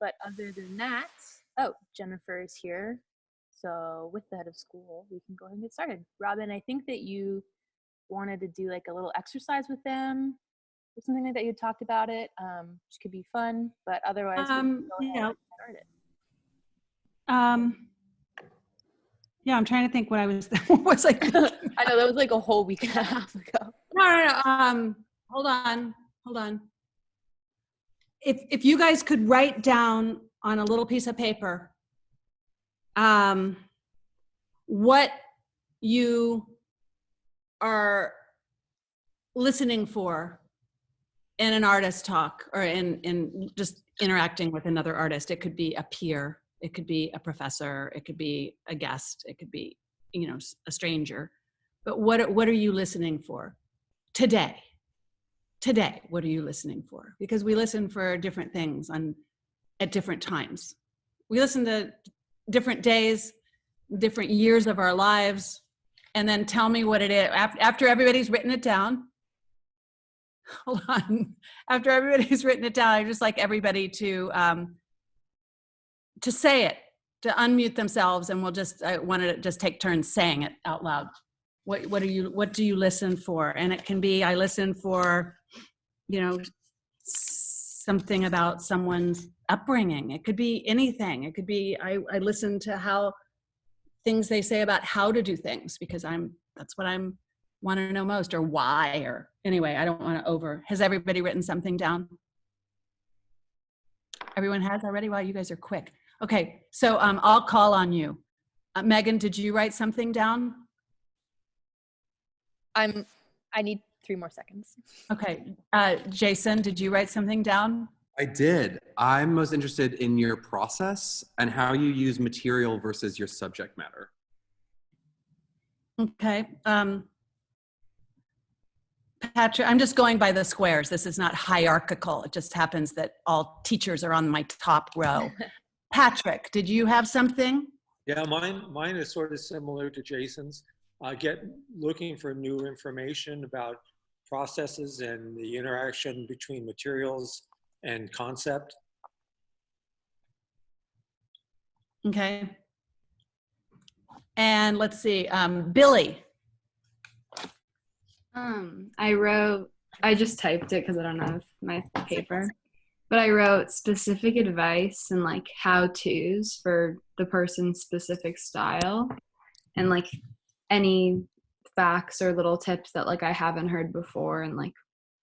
But other than that, oh, Jennifer is here. So with the head of school, we can go ahead and get started. Robin, I think that you wanted to do like a little exercise with them or something like that. You talked about it, which could be fun, but otherwise, we can go ahead and start it. Yeah, I'm trying to think what I was, what was I thinking? I know that was like a whole week and a half ago. No. Hold on. If you guys could write down on a little piece of paper, what you are listening for in an artist talk or in just interacting with another artist. It could be a peer, it could be a professor, it could be a guest, it could be, a stranger. But what are you listening for today? Today, what are you listening for? Because we listen for different things at different times. We listen to different days, different years of our lives, and then tell me what it is. After everybody's written it down, hold on. After everybody's written it down, I just like everybody to say it, to unmute themselves, and I want to just take turns saying it out loud. What do you listen for? And it can be, I listen for, something about someone's upbringing. It could be anything. It could be, I listen to how things they say about how to do things, because that's what I'm want to know most, or why, or anyway, I don't want to has everybody written something down? Everyone has already? Wow, you guys are quick. Okay, so I'll call on you. Megan, did you write something down? I need 3 more seconds. Okay, Jason, did you write something down? I did. I'm most interested in your process and how you use material versus your subject matter. Okay. Patrick, I'm just going by the squares. This is not hierarchical. It just happens that all teachers are on my top row. Patrick, did you have something? Yeah, mine is sort of similar to Jason's. Looking for new information about processes and the interaction between materials and concept. Okay. And let's see, Billy. I just typed it because I don't have my paper, but I wrote specific advice and like how-tos for the person's specific style, and like any facts or little tips that like I haven't heard before, and like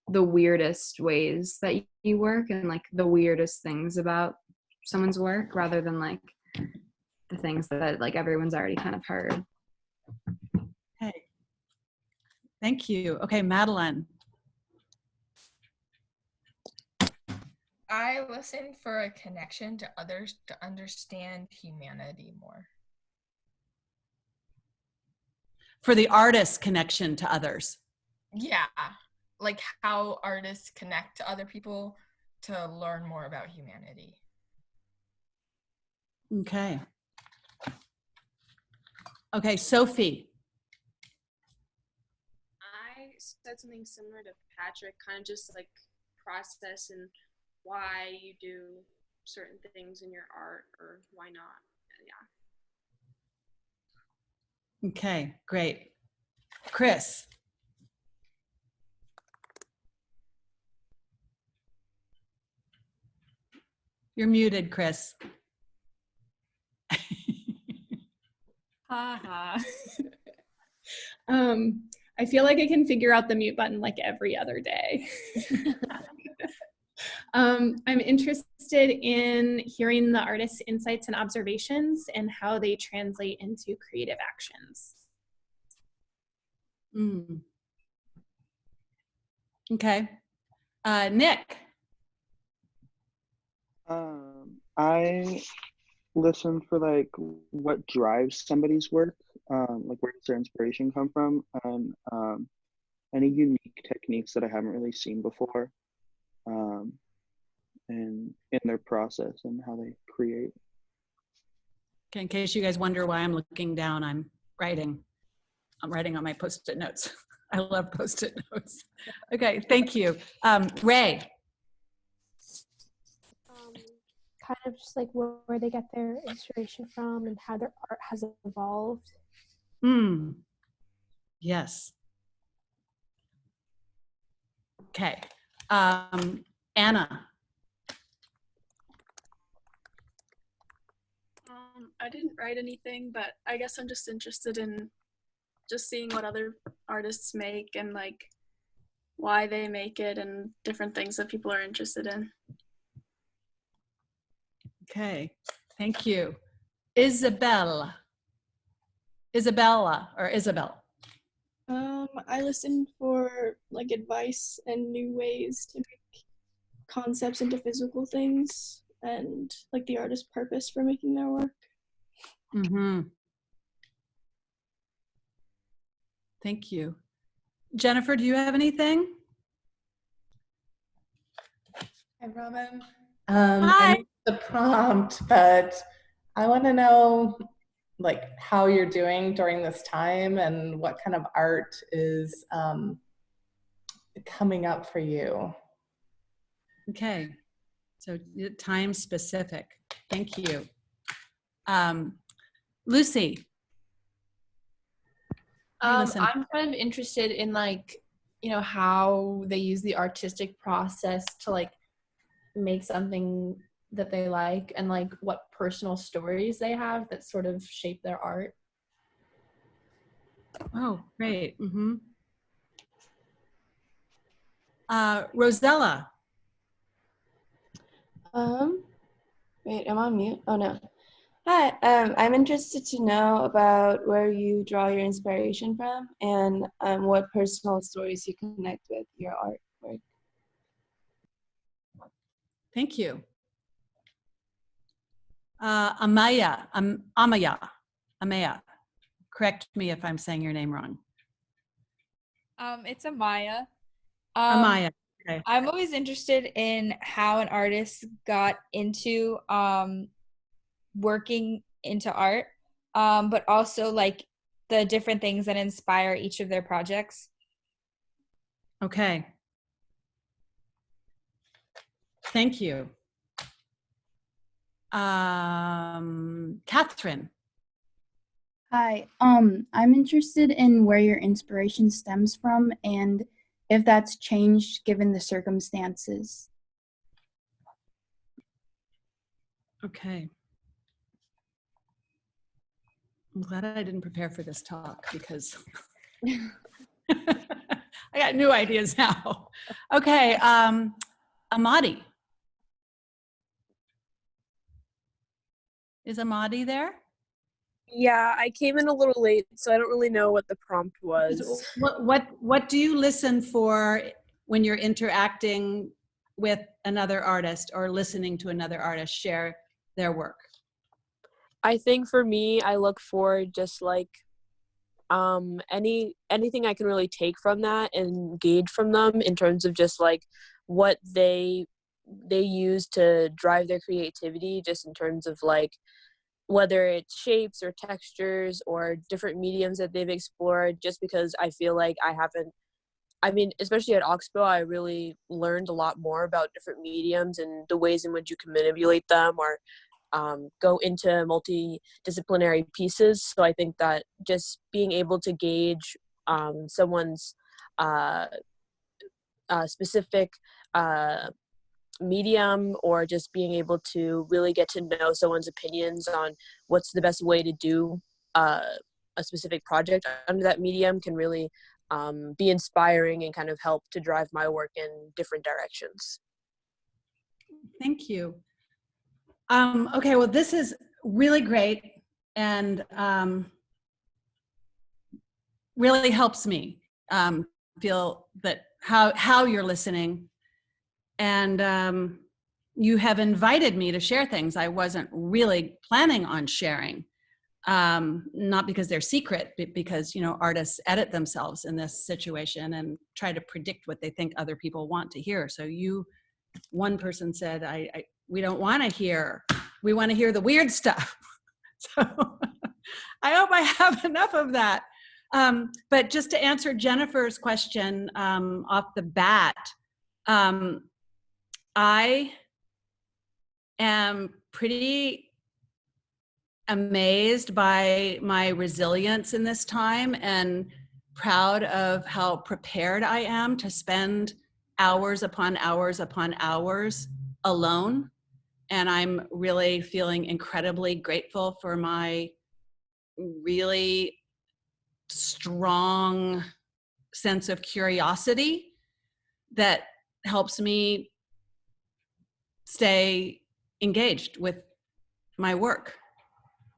the weirdest ways that you work, and like the weirdest things about someone's work, rather than like the things that like everyone's already kind of heard. Okay. Thank you. Okay, Madeline. I listen for a connection to others to understand humanity more. For the artist's connection to others. Yeah, like how artists connect to other people to learn more about humanity. Okay. Okay, Sophie. I said something similar to Patrick, kind of just like process and why you do certain things in your art or why not. Yeah. Okay, great. Chris. You're muted, Chris. Haha. I feel like I can figure out the mute button like every other day. I'm interested in hearing the artist's insights and observations and how they translate into creative actions. Okay. Nick. I listen for like what drives somebody's work, like where does their inspiration come from, and any unique techniques that I haven't really seen before, and in their process and how they create. Okay, in case you guys wonder why I'm looking down, I'm writing on my Post-it notes. I love Post-it notes. Okay, thank you. Ray. kind of just like where they get their inspiration from and how their art has evolved. Yes. Okay. Anna. I didn't write anything, but I guess I'm just interested in just seeing what other artists make and like why they make it and different things that people are interested in. Okay, thank you. Isabella or Isabel. I listen for like advice and new ways to make concepts into physical things and like the artist's purpose for making their work. Thank you. Jennifer, do you have anything? Hi, Robin. Hi. I missed the prompt, but I want to know like how you're doing during this time and what kind of art is coming up for you. Okay, so time specific. Thank you. Lucy. I'm kind of interested in like, you know, how they use the artistic process to like make something that they like and like what personal stories they have that sort of shape their art. Oh, great. Rosella. Wait, I'm on mute. Oh no. Hi, I'm interested to know about where you draw your inspiration from and what personal stories you connect with your artwork. Thank you. Amaya. Correct me if I'm saying your name wrong. It's Amaya. Amaya. Okay. I'm always interested in how an artist got into working into art, but also like the different things that inspire each of their projects. Okay. Thank you. Catherine. Hi, I'm interested in where your inspiration stems from and if that's changed given the circumstances. Okay. I'm glad I didn't prepare for this talk because I got new ideas now. Okay, Amadi. Is Amadi there? Yeah, I came in a little late, so I don't really know what the prompt was. What do you listen for when you're interacting with another artist or listening to another artist share their work? I think for me, I look for just like anything I can really take from that and gauge from them in terms of just like what they use to drive their creativity, just in terms of like whether it's shapes or textures or different mediums that they've explored, just because I feel like especially at Oxbow, I really learned a lot more about different mediums and the ways in which you can manipulate them or go into multidisciplinary pieces. So I think that just being able to gauge someone's specific medium, or just being able to really get to know someone's opinions on what's the best way to do a specific project under that medium can really be inspiring and kind of help to drive my work in different directions. Thank you. Okay, well, this is really great and really helps me feel that how you're listening. And you have invited me to share things I wasn't really planning on sharing, not because they're secret, but because, you know, artists edit themselves in this situation and try to predict what they think other people want to hear. So one person said, we don't want to hear, we want to hear the weird stuff. So I hope I have enough of that. But just to answer Jennifer's question off the bat, I am pretty amazed by my resilience in this time and proud of how prepared I am to spend hours upon hours upon hours alone. And I'm really feeling incredibly grateful for my really strong sense of curiosity that helps me stay engaged with my work,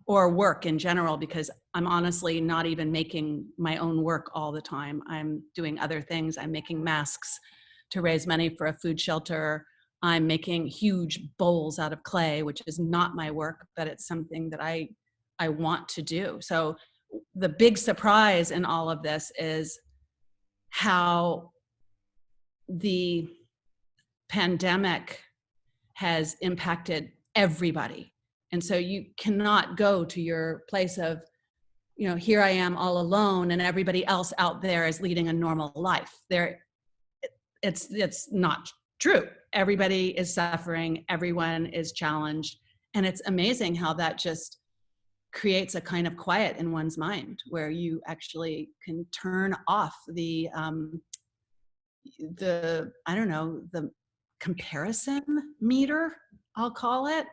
or work in general, because I'm honestly not even making my own work all the time. I'm doing other things. I'm making masks to raise money for a food shelter. I'm making huge bowls out of clay, which is not my work, but it's something that I want to do. So the big surprise in all of this is how the pandemic has impacted everybody. And so you cannot go to your place of, you know, here I am all alone and everybody else out there is leading a normal life. It's not true. Everybody is suffering, everyone is challenged. And it's amazing how that just creates a kind of quiet in one's mind where you actually can turn off the I don't know, the comparison meter, I'll call it,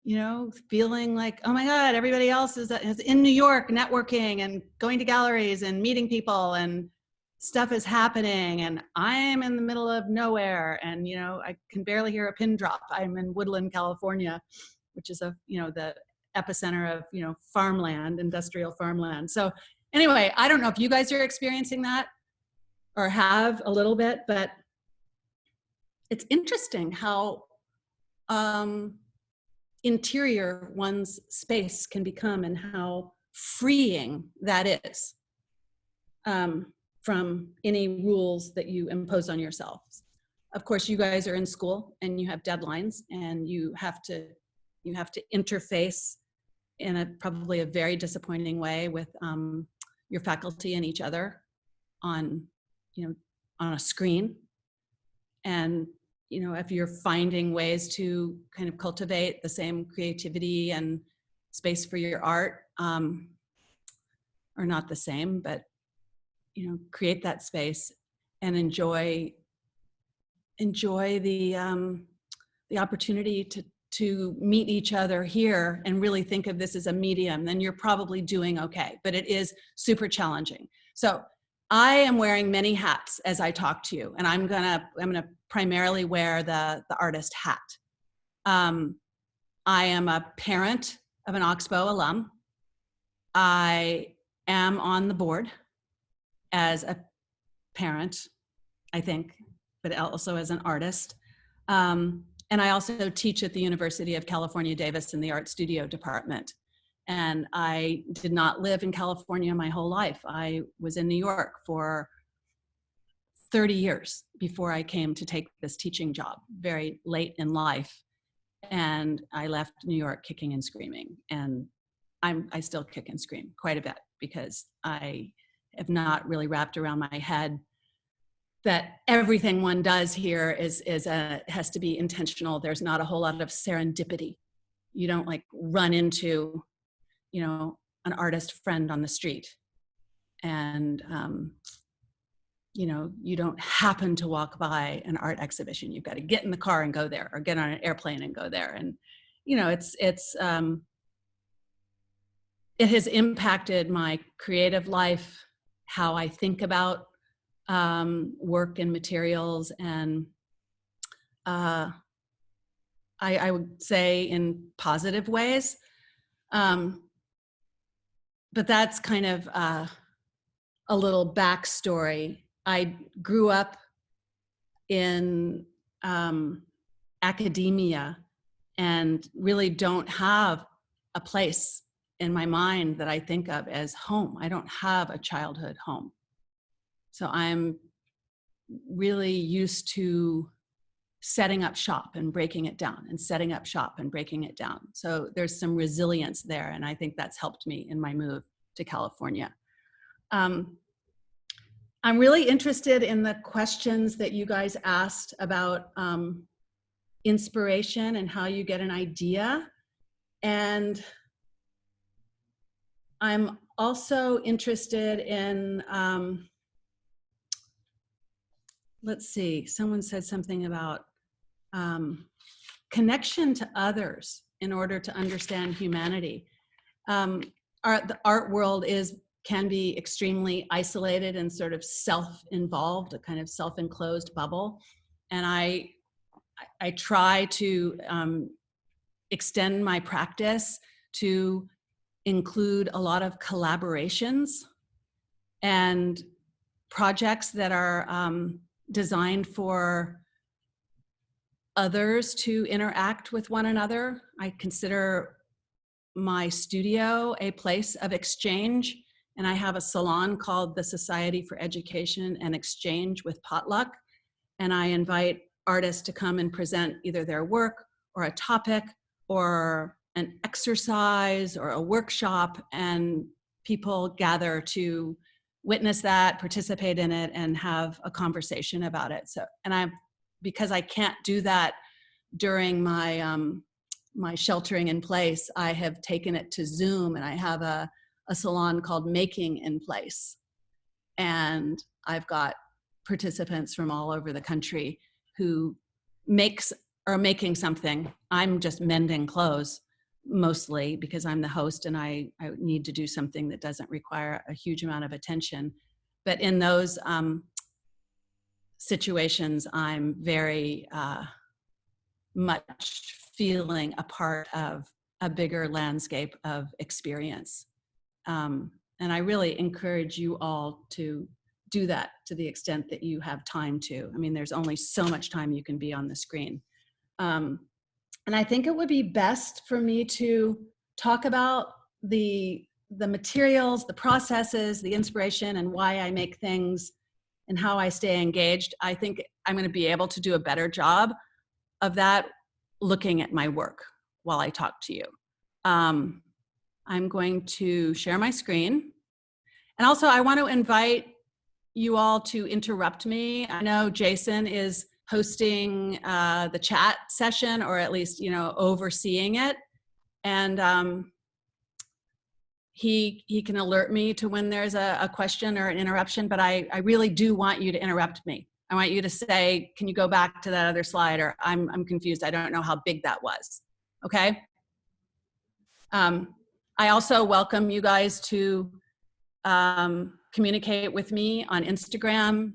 you know, feeling like, oh my God, everybody else is in New York networking and going to galleries and meeting people and stuff is happening. And I'm in the middle of nowhere. And, you know, I can barely hear a pin drop. I'm in Woodland, California, which is the epicenter of, farmland, industrial farmland. So anyway, I don't know if you guys are experiencing that or have a little bit, but it's interesting how interior one's space can become and how freeing that is from any rules that you impose on yourselves. Of course, you guys are in school and you have deadlines and you have to interface in probably a very disappointing way with your faculty and each other on a screen. And if you're finding ways to kind of cultivate the same creativity and space for your art, or not the same, but create that space and enjoy the opportunity to meet each other here and really think of this as a medium, then you're probably doing okay. But it is super challenging. So I am wearing many hats as I talk to you, and I'm gonna primarily wear the artist hat. I am a parent of an Oxbow alum. I am on the board as a parent, I think, but also as an artist. And I also teach at the University of California, Davis in the Art Studio department. And I did not live in California my whole life. I was in New York for 30 years before I came to take this teaching job, very late in life. And I left New York kicking and screaming. And I still kick and scream quite a bit because I have not really wrapped around my head that everything one does here has to be intentional. There's not a whole lot of serendipity. You don't like run into, an artist friend on the street. And, you don't happen to walk by an art exhibition. You've got to get in the car and go there, or get on an airplane and go there. And, it has impacted my creative life, how I think about work and materials, and I would say in positive ways. But that's kind of a little backstory. I grew up in academia and really don't have a place in my mind that I think of as home. I don't have a childhood home. So I'm really used to setting up shop and breaking it down, and setting up shop and breaking it down. So there's some resilience there, and I think that's helped me in my move to California. I'm really interested in the questions that you guys asked about inspiration and how you get an idea. And I'm also interested in, let's see, someone said something about connection to others in order to understand humanity. The art world can be extremely isolated and sort of self-involved, a kind of self-enclosed bubble. And I try to extend my practice to include a lot of collaborations and projects that are designed for others to interact with one another. I consider my studio a place of exchange, and I have a salon called the Society for Education and Exchange with Potluck, and I invite artists to come and present either their work or a topic or an exercise or a workshop, and people gather to witness that, participate in it, and have a conversation about it. So, and because I can't do that during my my sheltering in place, I have taken it to Zoom, and I have a salon called Making in Place. And I've got participants from all over the country who are making something. I'm just mending clothes mostly because I'm the host and I need to do something that doesn't require a huge amount of attention. But in those situations, I'm very much feeling a part of a bigger landscape of experience. And I really encourage you all to do that to the extent that you have time to. I mean, there's only so much time you can be on the screen. And I think it would be best for me to talk about the materials, the processes, the inspiration, and why I make things and how I stay engaged. I think I'm going to be able to do a better job of that looking at my work while I talk to you. I'm going to share my screen. And also I want to invite you all to interrupt me. I know Jason is hosting the chat session, or at least, overseeing it. And he can alert me to when there's a question or an interruption, but I really do want you to interrupt me. I want you to say, can you go back to that other slide? Or I'm confused, I don't know how big that was, okay? I also welcome you guys to communicate with me on Instagram,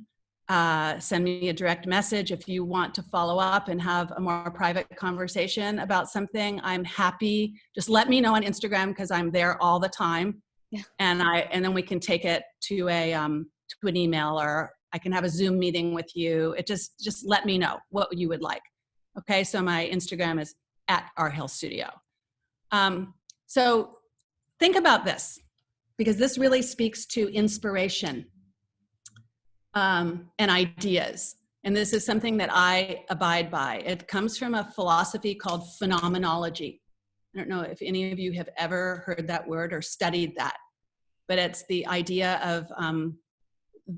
send me a direct message if you want to follow up and have a more private conversation about something. I'm happy. Just let me know on Instagram because I'm there all the time. Yeah. And then we can take it to an email, or I can have a Zoom meeting with you. It just let me know what you would like. Okay, so my Instagram is @OurHillStudio. So think about this, because this really speaks to inspiration and ideas. And this is something that I abide by. It comes from a philosophy called phenomenology. I don't know if any of you have ever heard that word or studied that, but it's the idea of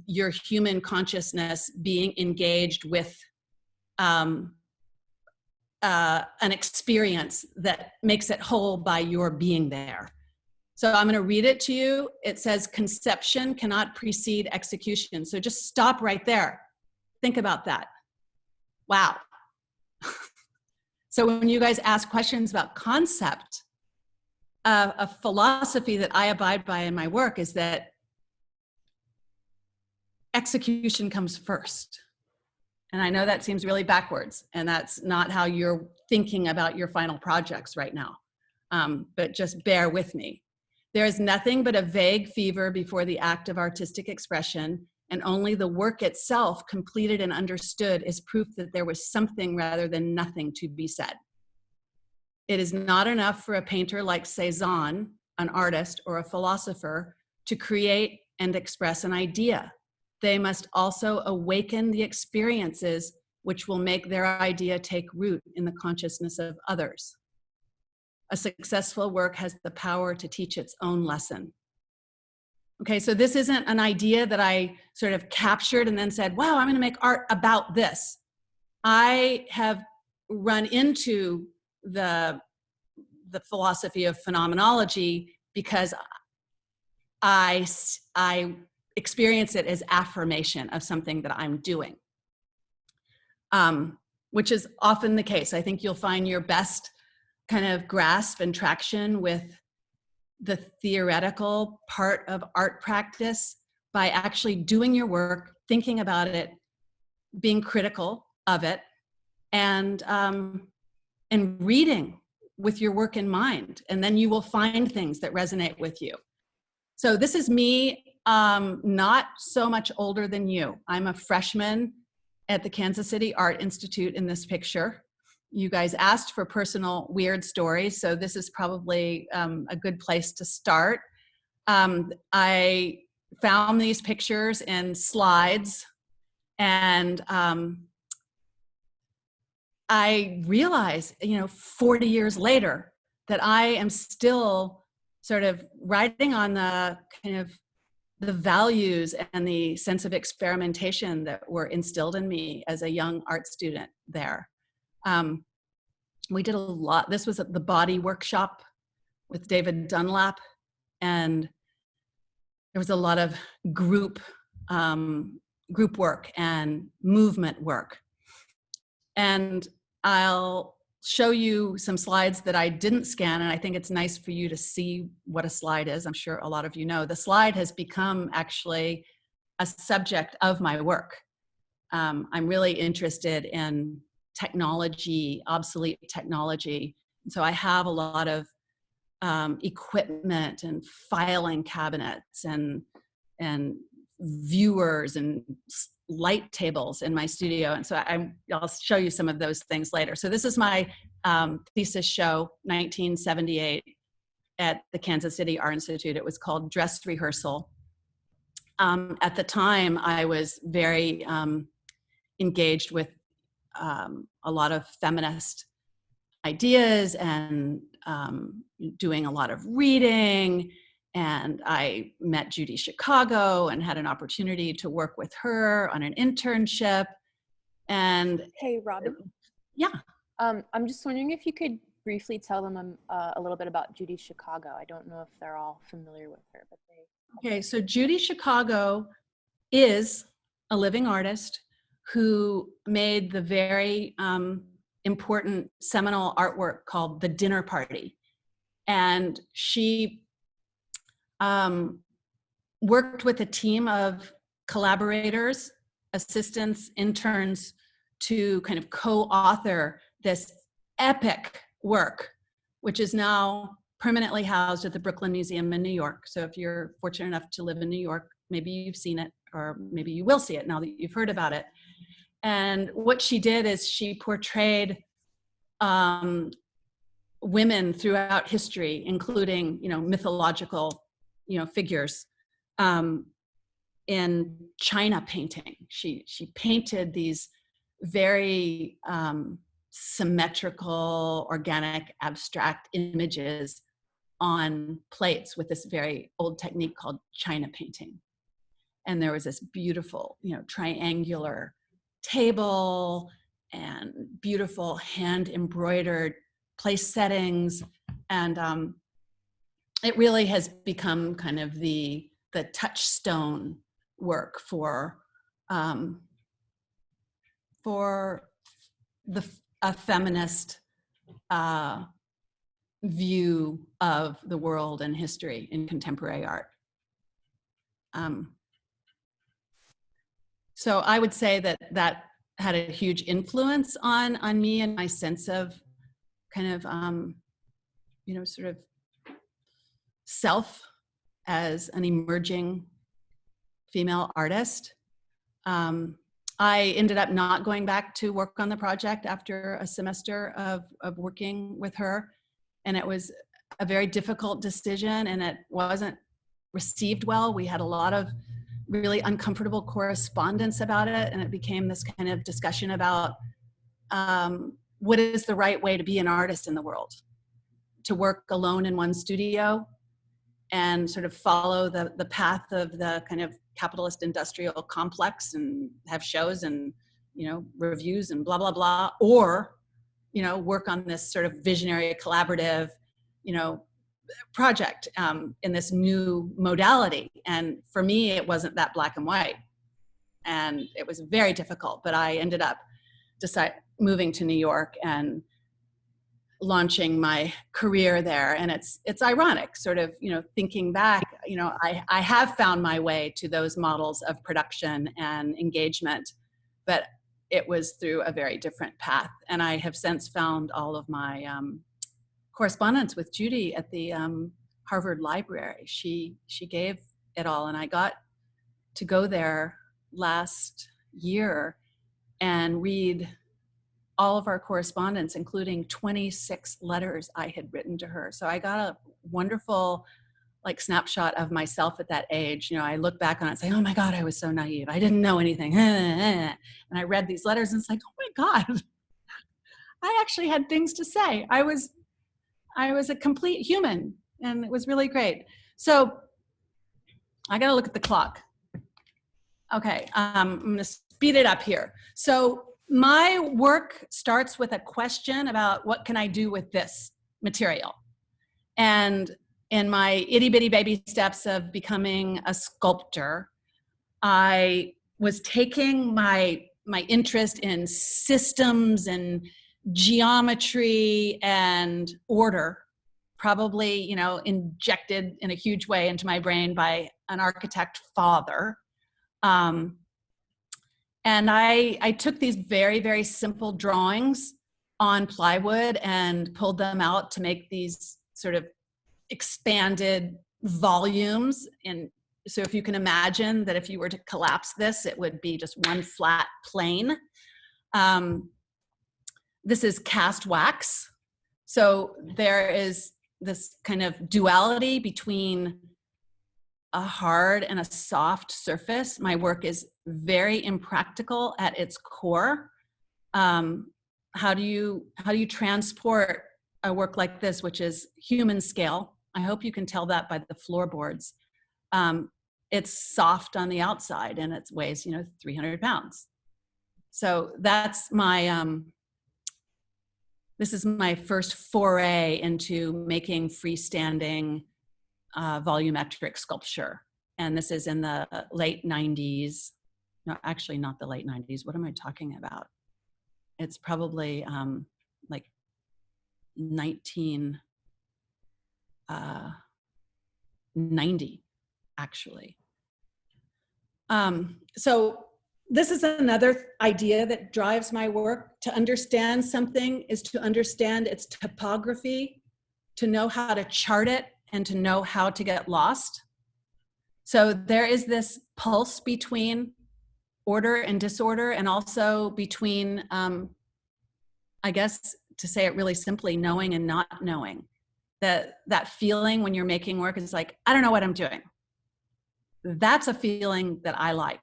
your human consciousness being engaged with an experience that makes it whole by your being there. So I'm going to read it to you. It says, conception cannot precede execution. So just stop right there. Think about that. Wow. So when you guys ask questions about concept, a philosophy that I abide by in my work is that execution comes first. And I know that seems really backwards, and that's not how you're thinking about your final projects right now. But just bear with me. There is nothing but a vague fever before the act of artistic expression, and only the work itself, completed and understood, is proof that there was something rather than nothing to be said. It is not enough for a painter like Cézanne, an artist, or a philosopher to create and express an idea. They must also awaken the experiences which will make their idea take root in the consciousness of others. A successful work has the power to teach its own lesson. Okay, so this isn't an idea that I sort of captured and then said, wow, I'm going to make art about this. I have run into the philosophy of phenomenology because I experience it as affirmation of something that I'm doing, which is often the case. I think you'll find your best kind of grasp and traction with the theoretical part of art practice by actually doing your work, thinking about it, being critical of it, and reading with your work in mind. And then you will find things that resonate with you. So this is me, not so much older than you. I'm a freshman at the Kansas City Art Institute in this picture. You guys asked for personal weird stories, so this is probably a good place to start. I found these pictures in slides, and I realized, 40 years later, that I am still sort of riding on the kind of the values and the sense of experimentation that were instilled in me as a young art student there. We did a lot. This was at the Body Workshop with David Dunlap, and there was a lot of group work and movement work. And I'll show you some slides that I didn't scan, and I think it's nice for you to see what a slide is. I'm sure a lot of you know. The slide has become actually a subject of my work. I'm really interested in technology, obsolete technology. And so I have a lot of equipment and filing cabinets and viewers and light tables in my studio. And so I'll show you some of those things later. So this is my thesis show, 1978 at the Kansas City Art Institute. It was called Dress Rehearsal. At the time, I was very engaged with a lot of feminist ideas and doing a lot of reading. And I met Judy Chicago and had an opportunity to work with her on an internship. And hey, Robin. Yeah. I'm just wondering if you could briefly tell them a little bit about Judy Chicago. I don't know if they're all familiar with her, but they. Okay, so Judy Chicago is a living artist who made the very important seminal artwork called The Dinner Party. And she worked with a team of collaborators, assistants, interns to kind of co-author this epic work, which is now permanently housed at the Brooklyn Museum in New York. So if you're fortunate enough to live in New York, maybe you've seen it, or maybe you will see it now that you've heard about it. And what she did is she portrayed women throughout history, including, mythological, figures in China painting. She painted these very symmetrical, organic, abstract images on plates with this very old technique called China painting. And there was this beautiful, triangular table and beautiful hand embroidered place settings. And it really has become kind of the touchstone work for a feminist view of the world and history in contemporary art. So I would say that had a huge influence on me and my sense of kind of, sort of self as an emerging female artist. I ended up not going back to work on the project after a semester of working with her. And it was a very difficult decision, and it wasn't received well. We had a lot of really uncomfortable correspondence about it, and it became this kind of discussion about what is the right way to be an artist in the world, to work alone in one studio and sort of follow the path of the kind of capitalist industrial complex and have shows and reviews and blah blah blah, or work on this sort of visionary, collaborative, project in this new modality. And for me, it wasn't that black and white. And it was very difficult, but I ended up moving to New York and launching my career there. And it's ironic, sort of, thinking back, I have found my way to those models of production and engagement, but it was through a very different path. And I have since found all of my correspondence with Judy at the Harvard Library. She gave it all, and I got to go there last year and read all of our correspondence, including 26 letters I had written to her. So I got a wonderful snapshot of myself at that age. I look back on it and say, oh my God, I was so naive. I didn't know anything. And I read these letters and it's like, oh my God, I actually had things to say. I was a complete human, and it was really great. So I got to look at the clock. Okay, I'm going to speed it up here. So my work starts with a question about what can I do with this material? And in my itty bitty baby steps of becoming a sculptor, I was taking my interest in systems and geometry and order, probably, injected in a huge way into my brain by an architect father. And I took these very, very simple drawings on plywood and pulled them out to make these sort of expanded volumes. And so if you can imagine that if you were to collapse this, it would be just one flat plane. This is cast wax. So there is this kind of duality between a hard and a soft surface. My work is very impractical at its core. How do you transport a work like this, which is human scale? I hope you can tell that by the floorboards. It's soft on the outside and it weighs, 300 pounds. So that's my, this is my first foray into making freestanding volumetric sculpture. And this is in the late 90s. No, actually not the late 90s. What am I talking about? It's probably like 1990, actually. So this is another idea that drives my work. To understand something is to understand its topography, to know how to chart it, and to know how to get lost. So there is this pulse between order and disorder, and also between, I guess, to say it really simply, knowing and not knowing. That feeling when you're making work is like, I don't know what I'm doing. That's a feeling that I like.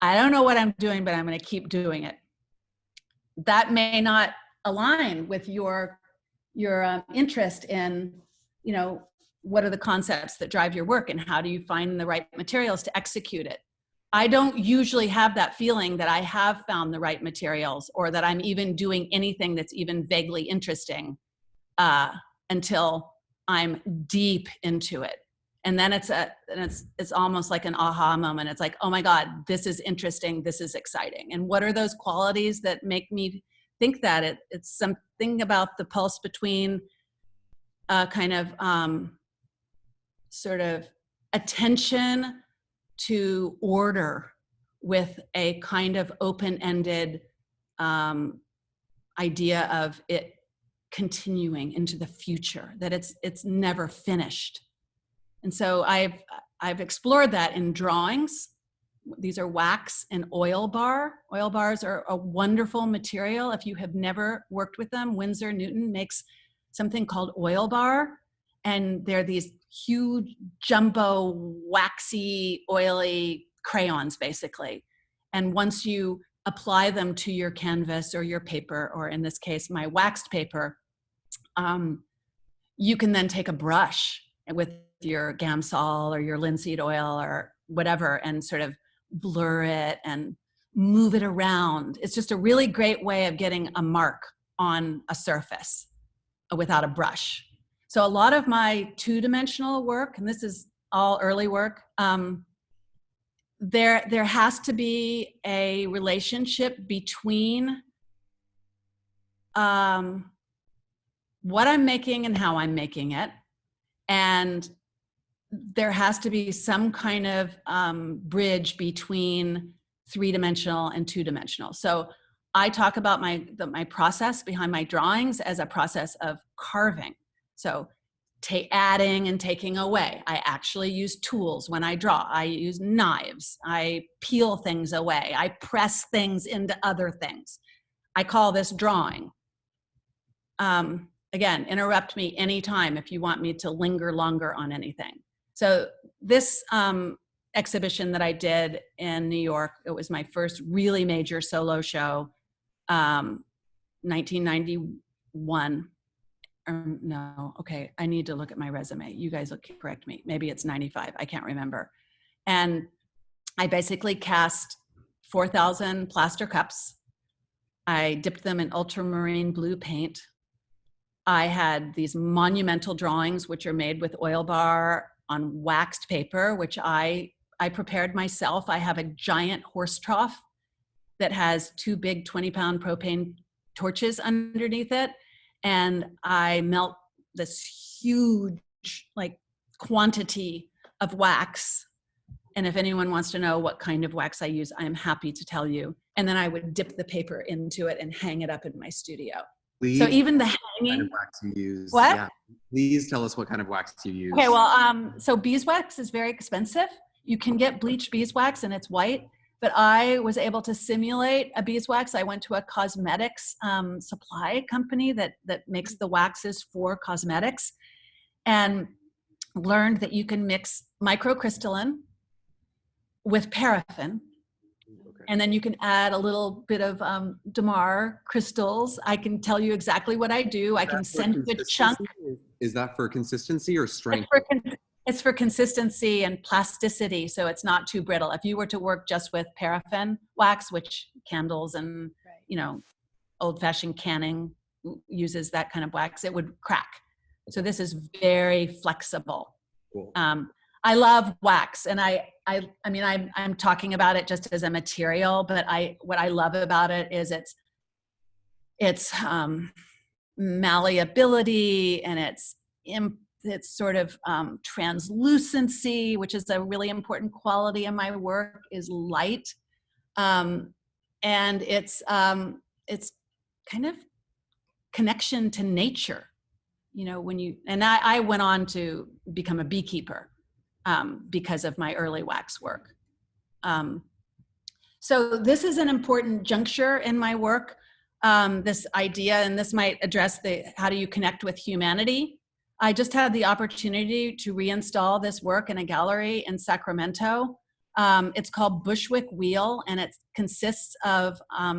I don't know what I'm doing, but I'm going to keep doing it. That may not align with your interest in, what are the concepts that drive your work and how do you find the right materials to execute it. I don't usually have that feeling that I have found the right materials or that I'm even doing anything that's even vaguely interesting until I'm deep into it. And then it's almost like an aha moment. It's like, oh my God, this is interesting. This is exciting. And what are those qualities that make me think that? It's something about the pulse between kind of sort of attention to order with a kind of open-ended idea of it continuing into the future, that it's never finished. And so I've explored that in drawings. These are wax and oil bar. Oil bars are a wonderful material. If you have never worked with them, Winsor Newton makes something called oil bar. And they're these huge, jumbo, waxy, oily crayons, basically. And once you apply them to your canvas or your paper, or in this case, my waxed paper, you can then take a brush with your Gamsol or your linseed oil or whatever and sort of blur it and move it around. It's just a really great way of getting a mark on a surface without a brush. So a lot of my two-dimensional work, and this is all early work, there has to be a relationship between what I'm making and how I'm making it. And there has to be some kind of bridge between three-dimensional and two-dimensional. So I talk about my process behind my drawings as a process of carving. So adding and taking away. I actually use tools when I draw. I use knives. I peel things away. I press things into other things. I call this drawing. Again, interrupt me anytime if you want me to linger longer on anything. So this exhibition that I did in New York, it was my first really major solo show, 1991. No, okay, I need to look at my resume. You guys will correct me. Maybe it's 95, I can't remember. And I basically cast 4,000 plaster cups. I dipped them in ultramarine blue paint. I had these monumental drawings, which are made with oil bar on waxed paper, which I prepared myself. I have a giant horse trough that has 2 big 20-pound propane torches underneath it. And I melt this huge quantity of wax. And if anyone wants to know what kind of wax I use, I am happy to tell you. And then I would dip the paper into it and hang it up in my studio. Please, so even the hanging. What kind of wax you use? What? Yeah. Please tell us what kind of wax you use. Okay, well, so beeswax is very expensive. You can get bleached beeswax and it's white. But I was able to simulate a beeswax. I went to a cosmetics supply company that makes the waxes for cosmetics and learned that you can mix microcrystalline with paraffin. Okay. And then you can add a little bit of Damar crystals. I can tell you exactly what I do. I can send you a chunk. Is that for consistency or strength? It's for consistency and plasticity, so it's not too brittle. If you were to work just with paraffin wax, which candles and old-fashioned canning uses that kind of wax, it would crack. So this is very flexible. Cool. I love wax, and I mean I'm talking about it just as a material, but what I love about it is its malleability and its sort of translucency, which is a really important quality in my work, is light. And it's kind of connection to nature. I went on to become a beekeeper because of my early wax work. So this is an important juncture in my work, this idea, and this might address how do you connect with humanity. I just had the opportunity to reinstall this work in a gallery in Sacramento. It's called Bushwick Wheel, and it consists of, I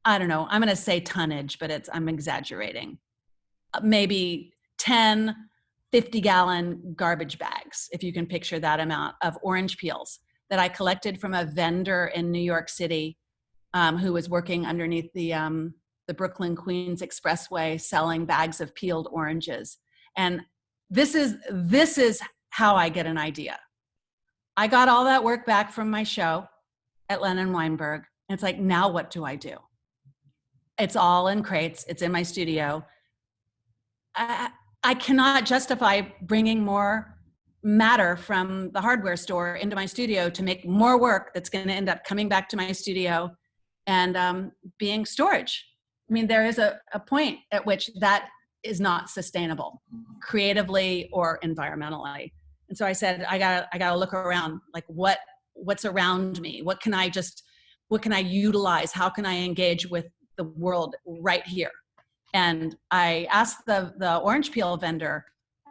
don't know, I'm going to say tonnage, but I'm exaggerating. Maybe 10 50-gallon garbage bags, if you can picture that amount, of orange peels that I collected from a vendor in New York City who was working underneath the Brooklyn Queens Expressway selling bags of peeled oranges. And this is how I get an idea. I got all that work back from my show at Lennon Weinberg. And it's like, now what do I do? It's all in crates. It's in my studio. I cannot justify bringing more matter from the hardware store into my studio to make more work that's going to end up coming back to my studio and being storage. I mean, there is a point at which that is not sustainable creatively or environmentally. And so I said, I gotta look around, like what's around me? What can I utilize? How can I engage with the world right here? And I asked the orange peel vendor,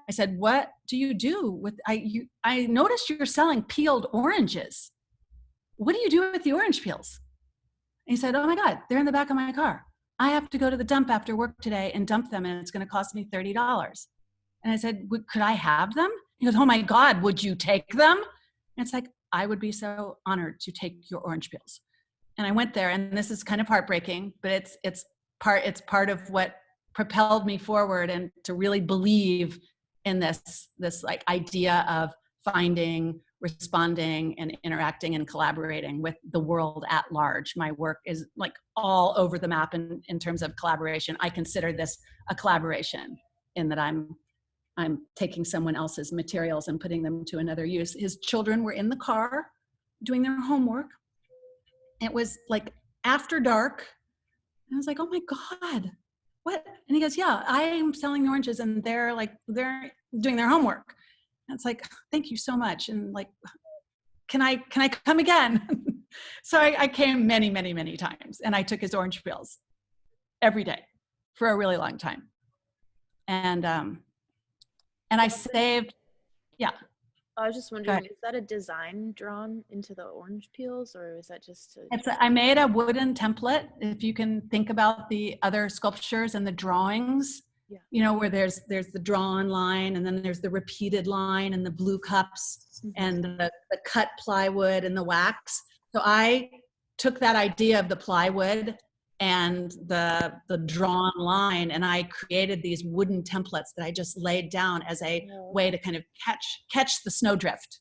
I said, what do you do with, I noticed you're selling peeled oranges. What do you do with the orange peels? And he said, oh my God, they're in the back of my car. I have to go to the dump after work today and dump them, and it's going to cost me $30. And I said, could I have them? He goes, oh my God, would you take them? And it's like, I would be so honored to take your orange peels. And I went there, and this is kind of heartbreaking, but it's it's part of what propelled me forward and to really believe in this like idea of finding, responding, and interacting and collaborating with the world at large. My work is like all over the map in terms of collaboration. I consider this a collaboration in that I'm taking someone else's materials and putting them to another use. His children were in the car doing their homework. It was like after dark. I was like, oh my God, what? And he goes, yeah, I am selling oranges and they're doing their homework. And it's like, thank you so much. And like, can I come again? So I came many, many, many times, and I took his orange peels every day for a really long time. And I saved, yeah. I was just wondering, is that a design drawn into the orange peels, or is that just I made a wooden template. If you can think about the other sculptures and the drawings, you know, where there's the drawn line, and then there's the repeated line, and the blue cups, and the cut plywood and the wax. So I took that idea of the plywood and the drawn line, and I created these wooden templates that I just laid down as a way to kind of catch the snowdrift.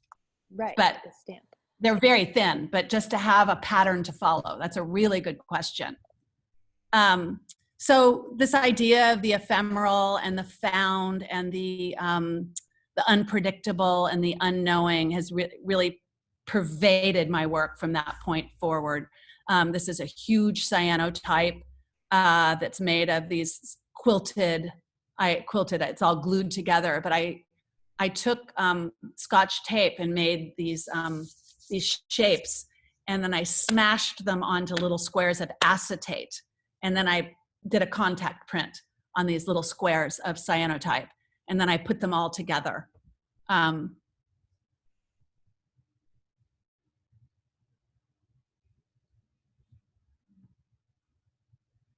Right. But the stamp. They're very thin, but just to have a pattern to follow. That's a really good question. So this idea of the ephemeral and the found and the unpredictable and the unknowing has really pervaded my work from that point forward. This is a huge cyanotype that's made of these quilted, it's all glued together, but I took Scotch tape and made these shapes, and then I smashed them onto little squares of acetate, and then I did a contact print on these little squares of cyanotype, and then I put them all together.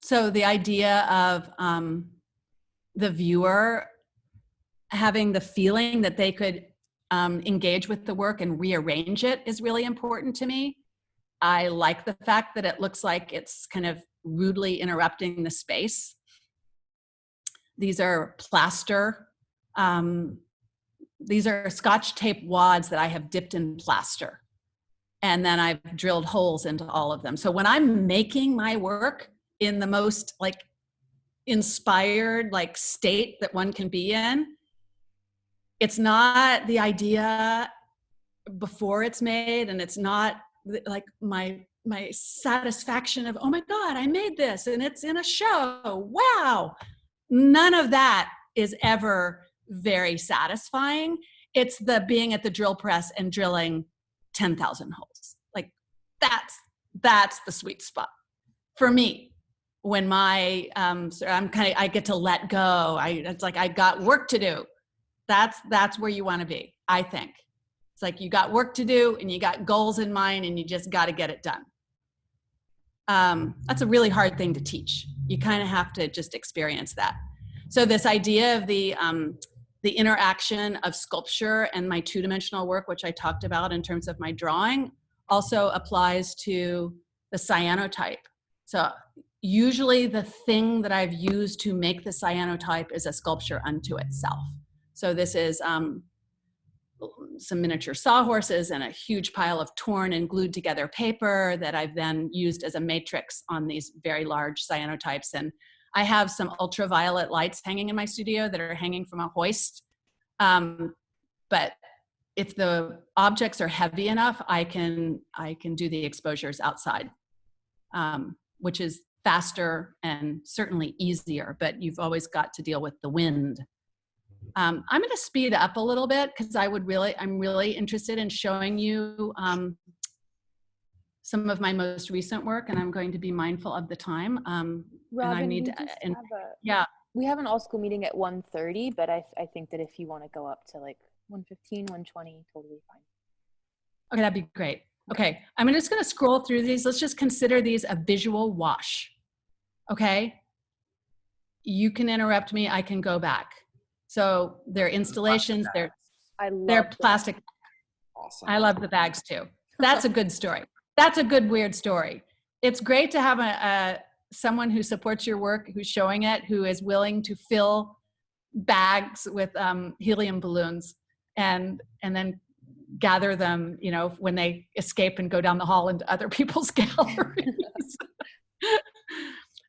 So the idea of the viewer having the feeling that they could engage with the work and rearrange it is really important to me. I like the fact that it looks like it's kind of rudely interrupting the space. These are plaster. These are Scotch tape wads that I have dipped in plaster. And then I've drilled holes into all of them. So when I'm making my work in the most like inspired like state that one can be in, it's not the idea before it's made, and it's not like my satisfaction of, oh my God, I made this and it's in a show, wow. None of that is ever very satisfying. It's the being at the drill press and drilling 10,000 holes. Like that's the sweet spot for me. When my I get to let go. It's like I got work to do. That's where you want to be, I think. It's like you got work to do and you got goals in mind and you just got to get it done. That's a really hard thing to teach. You kind of have to just experience that. So this idea of the interaction of sculpture and my two-dimensional work, which I talked about in terms of my drawing, also applies to the cyanotype. So usually the thing that I've used to make the cyanotype is a sculpture unto itself. So this is some miniature sawhorses and a huge pile of torn and glued together paper that I've then used as a matrix on these very large cyanotypes. And I have some ultraviolet lights hanging in my studio that are hanging from a hoist. But if the objects are heavy enough, I can do the exposures outside, which is faster and certainly easier, but you've always got to deal with the wind. I'm going to speed up a little bit because I'm really interested in showing you some of my most recent work, and I'm going to be mindful of the time. Robin, we have an all-school meeting at 1:30, but I think that if you want to go up to like 1:15, 1:20, totally fine. Okay, that'd be great. Okay, I'm just going to scroll through these. Let's just consider these a visual wash. Okay, you can interrupt me. I can go back. So they're installations. They're plastic. Awesome. I love the bags too. That's a good story. That's a good weird story. It's great to have someone who supports your work, who's showing it, who is willing to fill bags with helium balloons and then gather them, you know, when they escape and go down the hall into other people's galleries.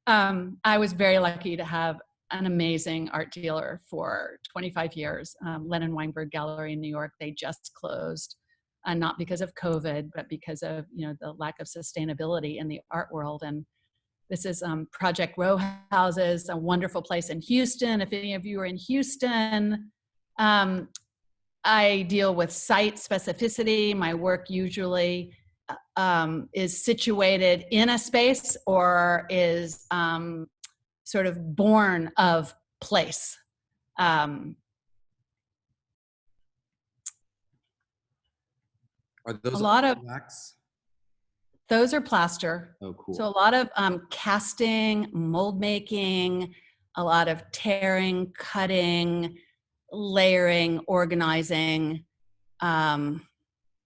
I was very lucky to have an amazing art dealer for 25 years, Lennon Weinberg Gallery in New York. They just closed, not because of COVID, but because of, you know, the lack of sustainability in the art world. And this is Project Row Houses, a wonderful place in Houston. If any of you are in Houston, I deal with site specificity. My work usually is situated in a space or is sort of born of place. Are those a lot of wax? Those are plaster. Oh, cool. So a lot of casting, mold making, a lot of tearing, cutting, layering, organizing. I'm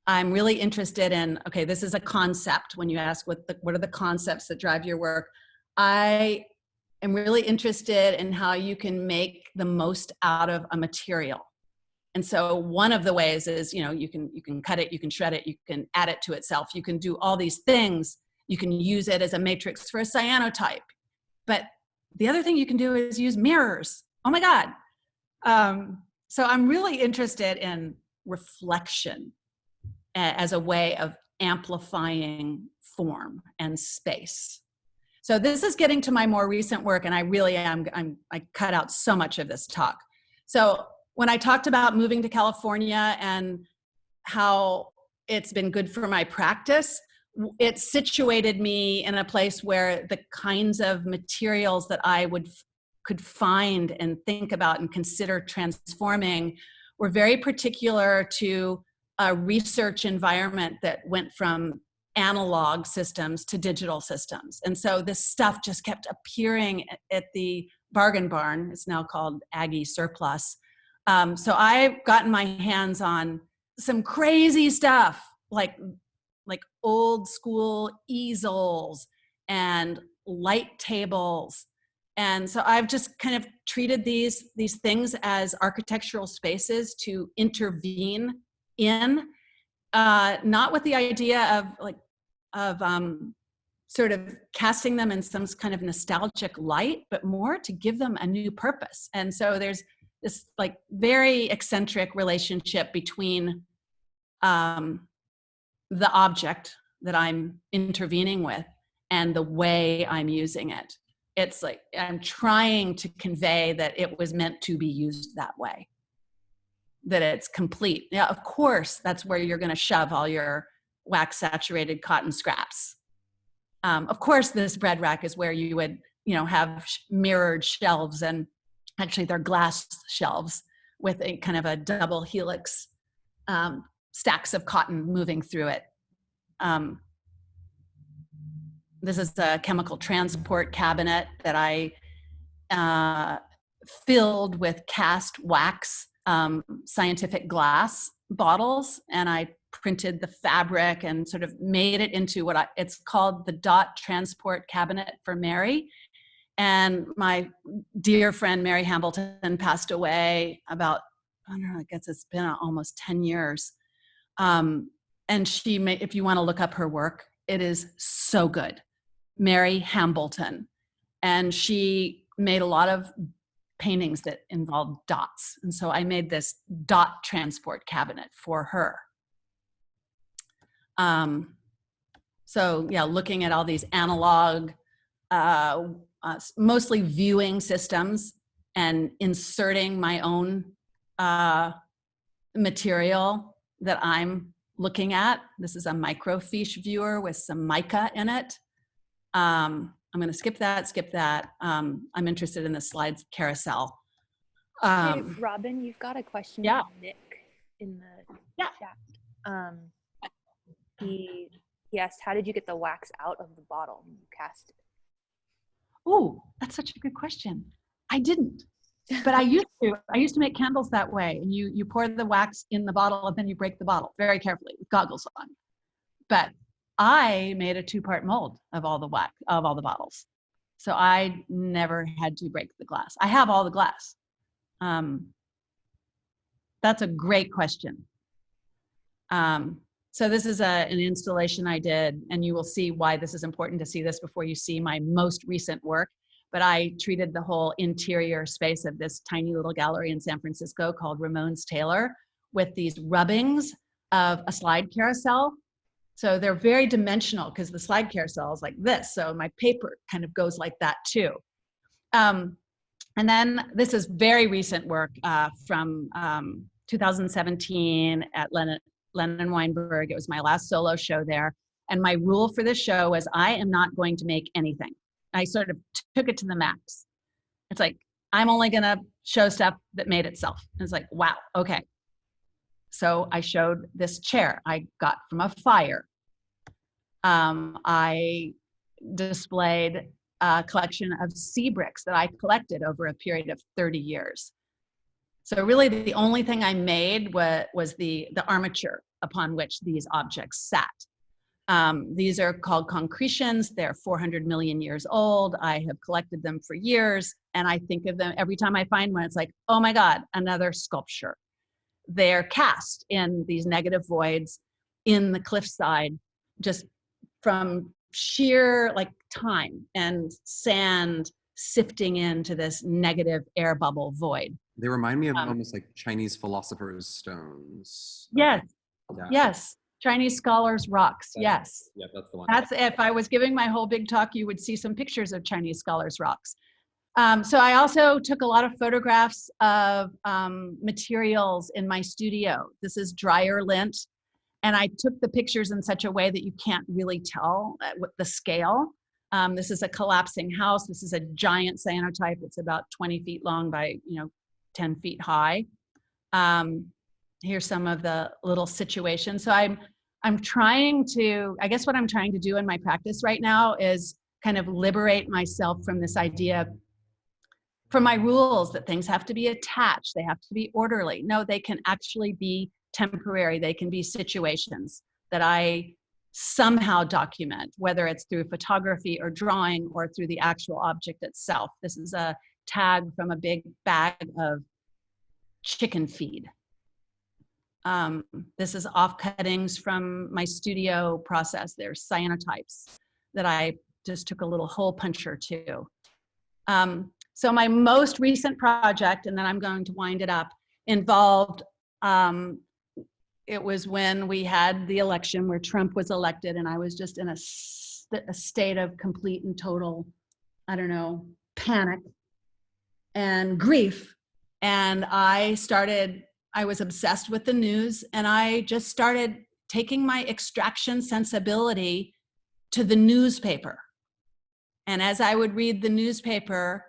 really interested in, okay, this is a concept. When you ask what are the concepts that drive your work, I am really interested in how you can make the most out of a material. And so one of the ways is, you know, you can cut it, you can shred it, you can add it to itself, you can do all these things. You can use it as a matrix for a cyanotype. But the other thing you can do is use mirrors. Oh my God. So I'm really interested in reflection as a way of amplifying form and space. So this is getting to my more recent work, and I really am, I cut out so much of this talk. So when I talked about moving to California and how it's been good for my practice, it situated me in a place where the kinds of materials that I could find and think about and consider transforming were very particular to a research environment that went from analog systems to digital systems. And so this stuff just kept appearing at the Bargain Barn. It's now called Aggie Surplus. So I've gotten my hands on some crazy stuff, like old school easels and light tables. And so I've just kind of treated these things as architectural spaces to intervene in, not with the idea of sort of casting them in some kind of nostalgic light, but more to give them a new purpose. And so there's this like very eccentric relationship between the object that I'm intervening with and the way I'm using it. It's like I'm trying to convey that it was meant to be used that way, that it's complete. Yeah, of course, that's where you're going to shove all your wax saturated cotton scraps. Of course, this bread rack is where you would, you know, have mirrored shelves, and actually they're glass shelves with a kind of a double helix, stacks of cotton moving through it. This is a chemical transport cabinet that I filled with cast wax scientific glass bottles, and I printed the fabric and sort of made it into it's called the Dot Transport Cabinet for Mary. And my dear friend Mary Hambleton passed away about, I don't know, I guess it's been almost 10 years. And she made, if you want to look up her work, it is so good. Mary Hambleton. And she made a lot of paintings that involved dots. And so I made this dot transport cabinet for her. So yeah, looking at all these analog, mostly viewing systems and inserting my own material that I'm looking at. This is a microfiche viewer with some mica in it. I'm going to skip that. I'm interested in the slides carousel. Hey, Robin, you've got a question Yeah. from Nick in the chat. He asked, how did you get the wax out of the bottle when you cast it? Oh, that's such a good question. I didn't, but I used to. I used to make candles that way. And you pour the wax in the bottle and then you break the bottle very carefully with goggles on. But I made a 2-part mold of all the wax, of all the bottles. So I never had to break the glass. I have all the glass. That's a great question. So this is an installation I did, and you will see why this is important to see this before you see my most recent work. But I treated the whole interior space of this tiny little gallery in San Francisco called Ramon's Taylor with these rubbings of a slide carousel. So they're very dimensional because the slide carousel is like this. So my paper kind of goes like that too. And then this is very recent work from 2017 at Lennon Weinberg. It was my last solo show there. And my rule for this show was I am not going to make anything. I sort of took it to the max. It's like, I'm only gonna show stuff that made itself. And it's like, wow, okay. So I showed this chair I got from a fire. I displayed a collection of sea bricks that I collected over a period of 30 years. So really the only thing I made was the armature upon which these objects sat. These are called Concretions. They're 400 million years old. I have collected them for years, and I think of them every time I find one, it's like, oh my God, another sculpture. They're cast in these negative voids in the cliffside, just from sheer like time and sand sifting into this negative air bubble void. They remind me of almost like Chinese philosophers' stones. Yes, Yeah. yes. Chinese scholars' rocks, yes. Yeah, that's the one. That's, if I was giving my whole big talk, you would see some pictures of Chinese scholars' rocks. So I also took a lot of photographs of materials in my studio. This is dryer lint. And I took the pictures in such a way that you can't really tell with the scale. This is a collapsing house. This is a giant cyanotype. It's about 20 feet long by 10 feet high. Here's some of the little situations. So I'm trying to, I guess what I'm trying to do in my practice right now is kind of liberate myself from this idea, from my rules that things have to be attached, they have to be orderly. No, they can actually be temporary. They can be situations that I somehow document, whether it's through photography or drawing or through the actual object itself. This is a tag from a big bag of chicken feed. This is offcuttings from my studio process. There's cyanotypes that I just took a little hole puncher to. So my most recent project, and then I'm going to wind it up, involved, it was when we had the election where Trump was elected, and I was just in a state of complete and total, I don't know, panic and grief. And I was obsessed with the news, and I just started taking my extraction sensibility to the newspaper. And as I would read the newspaper,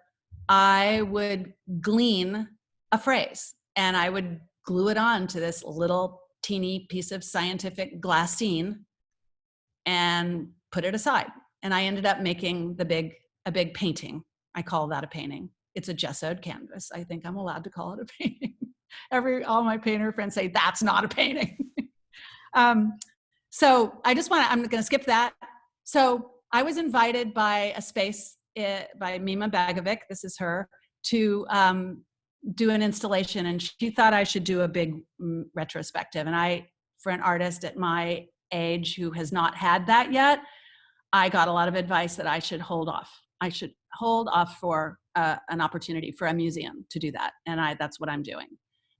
I would glean a phrase, and I would glue it on to this little teeny piece of scientific glassine and put it aside. And I ended up making a big painting. I call that a painting. It's a gessoed canvas. I think I'm allowed to call it a painting. All my painter friends say that's not a painting. So I'm going to skip that. So I was invited by a space by Mima Bagovic, this is her, to do an installation, and she thought I should do a big retrospective. And for an artist at my age who has not had that yet, I got a lot of advice that I should hold off. I should hold off for an opportunity for a museum to do that. And that's what I'm doing.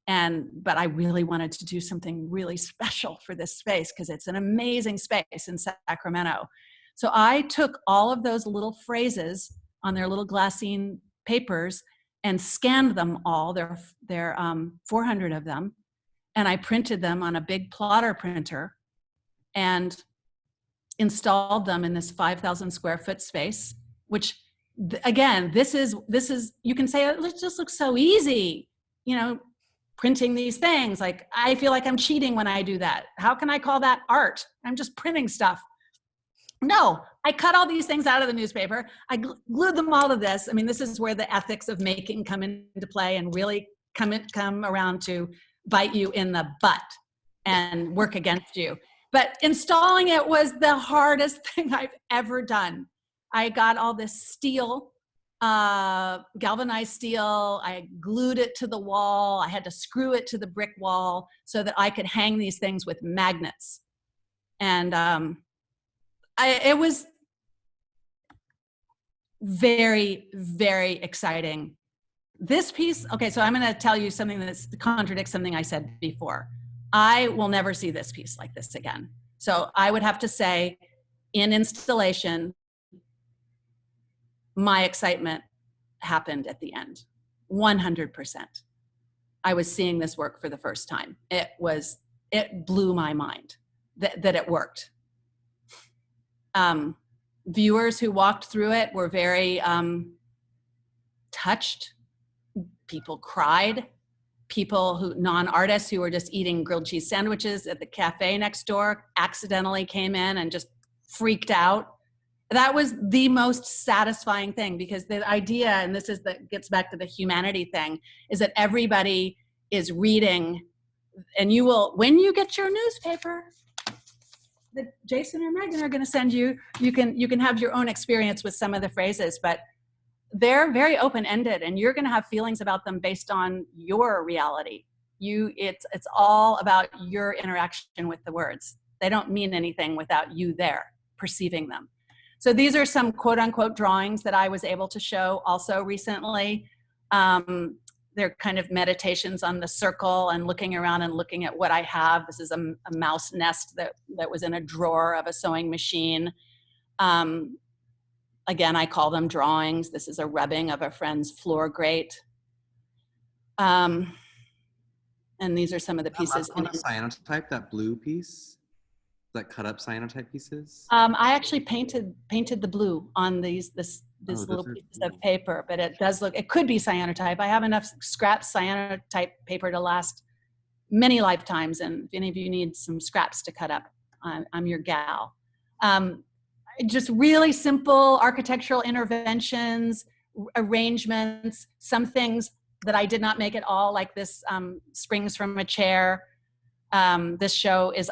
But I really wanted to do something really special for this space because it's an amazing space in Sacramento. So I took all of those little phrases on their little glassine papers and scanned them all, there are 400 of them, and I printed them on a big plotter printer and installed them in this 5,000 square foot space, which again, this is, you can say, it just looks so easy, printing these things. Like, I feel like I'm cheating when I do that. How can I call that art? I'm just printing stuff. No, I cut all these things out of the newspaper. I glued them all to this. I mean, this is where the ethics of making come into play and really come around to bite you in the butt and work against you. But installing it was the hardest thing I've ever done. I got all this steel, galvanized steel. I glued it to the wall. I had to screw it to the brick wall so that I could hang these things with magnets. And it was very, very exciting. This piece, okay, so I'm going to tell you something that contradicts something I said before. I will never see this piece like this again. So I would have to say, in installation, my excitement happened at the end, 100%. I was seeing this work for the first time. It blew my mind that it worked. Viewers who walked through it were very touched. People cried. People non-artists who were just eating grilled cheese sandwiches at the cafe next door accidentally came in and just freaked out. That was the most satisfying thing, because the idea, and this is gets back to the humanity thing, is that everybody is reading, and you will, when you get your newspaper that Jason or Megan are going to send you, you can have your own experience with some of the phrases, but they're very open-ended, and you're going to have feelings about them based on your reality. It's all about your interaction with the words. They don't mean anything without you there perceiving them. So these are some quote-unquote drawings that I was able to show also recently. They're kind of meditations on the circle and looking around and looking at what I have. This is a mouse nest that was in a drawer of a sewing machine. Again, I call them drawings. This is a rubbing of a friend's floor grate. And these are some of the pieces. On a cyanotype, that blue piece? That cut up cyanotype pieces? I actually painted the blue on these little pieces of paper, but it does look, it could be cyanotype. I have enough scrap cyanotype paper to last many lifetimes, and if any of you need some scraps to cut up, I'm your gal. Just really simple architectural interventions, arrangements, some things that I did not make at all, like this springs from a chair. This show is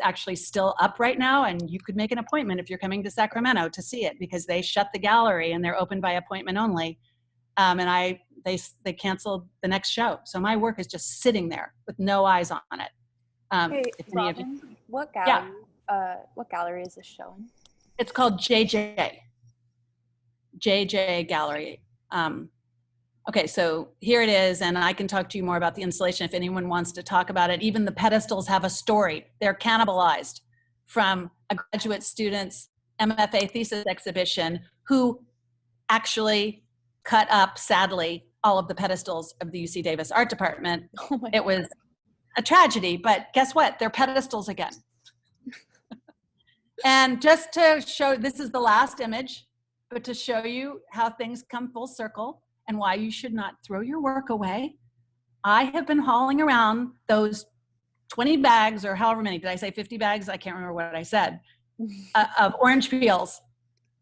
actually still up right now, and you could make an appointment if you're coming to Sacramento to see it, because they shut the gallery and they're open by appointment only. And they canceled the next show, so my work is just sitting there with no eyes on it. Hey, Robin, what gallery? Yeah. What gallery is this showing? It's called JJ Gallery. Okay, so here it is, and I can talk to you more about the installation if anyone wants to talk about it. Even the pedestals have a story. They're cannibalized from a graduate student's MFA thesis exhibition, who actually cut up, sadly, all of the pedestals of the UC Davis Art Department. It was a tragedy, but guess what? They're pedestals again. And just to show, this is the last image, but to show you how things come full circle and why you should not throw your work away, I have been hauling around those 20 bags, or however many, did I say 50 bags? I can't remember what I said, of orange peels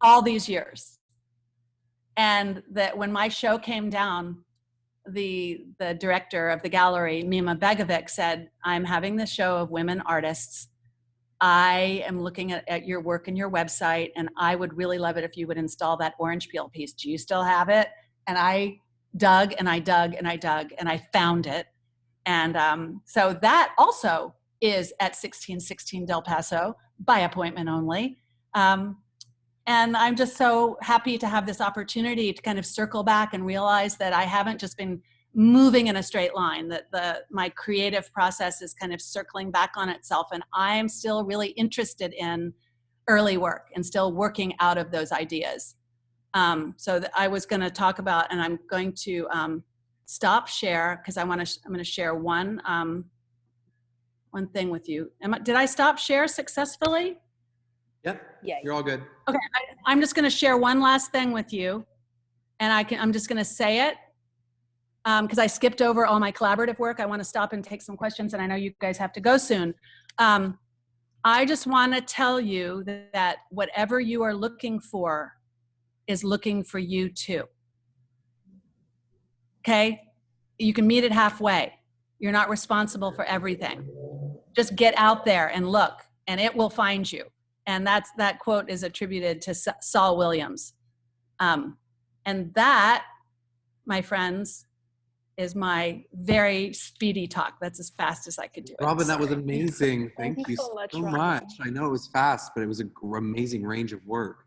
all these years. And that when my show came down, the director of the gallery, Mima Begovic, said, I'm having this show of women artists. I am looking at your work and your website, and I would really love it if you would install that orange peel piece. Do you still have it? And I dug and I dug and I dug and I found it. And so that also is at 1616 Del Paso by appointment only. And I'm just so happy to have this opportunity to kind of circle back and realize that I haven't just been moving in a straight line, that my creative process is kind of circling back on itself. And I'm still really interested in early work and still working out of those ideas. So I was going to talk about, and I'm going to stop share, because I'm going to share one thing with you. Did I stop share successfully? Yep. Yeah. You're all good. Okay. I'm just going to share one last thing with you, and I'm just going to say it because I skipped over all my collaborative work. I want to stop and take some questions, and I know you guys have to go soon. I just want to tell you that whatever you are looking for is looking for you too. Okay? You can meet it halfway. You're not responsible for everything. Just get out there and look, and it will find you. And that quote is attributed to Saul Williams. And that, my friends, is my very speedy talk. That's as fast as I could do it. Robin, that was Sorry. amazing. Thank Thank you you so much, so Robin. much. I know it was fast, but it was an amazing range of work.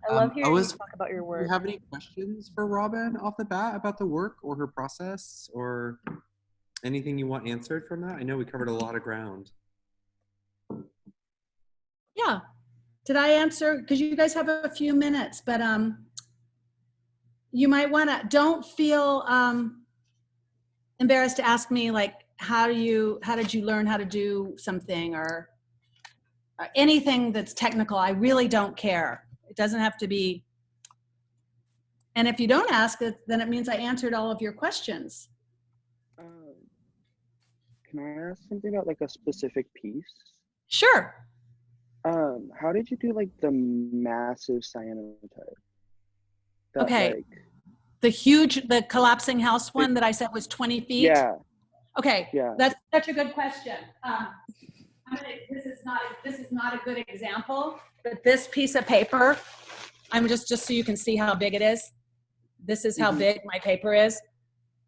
I love hearing you Lois, talk about your do work. you have any questions for Robin off the bat about the work or her process or anything you want answered from that? I know we covered a lot of ground. Yeah. Did I answer? Because you guys have a few minutes, but you might want to, don't feel embarrassed to ask me, like, how did you learn how to do something, or anything that's technical. I really don't care. It doesn't have to be. And if you don't ask it, then it means I answered all of your questions. Can I ask something about like a specific piece? Sure. How did you do like the massive cyanotype? That, Okay. like, The collapsing house one that I said was 20 feet? Yeah. Okay. Yeah. That's such a good question. This is not a good example, but this piece of paper, I'm just so you can see how big it is. This is how big my paper is.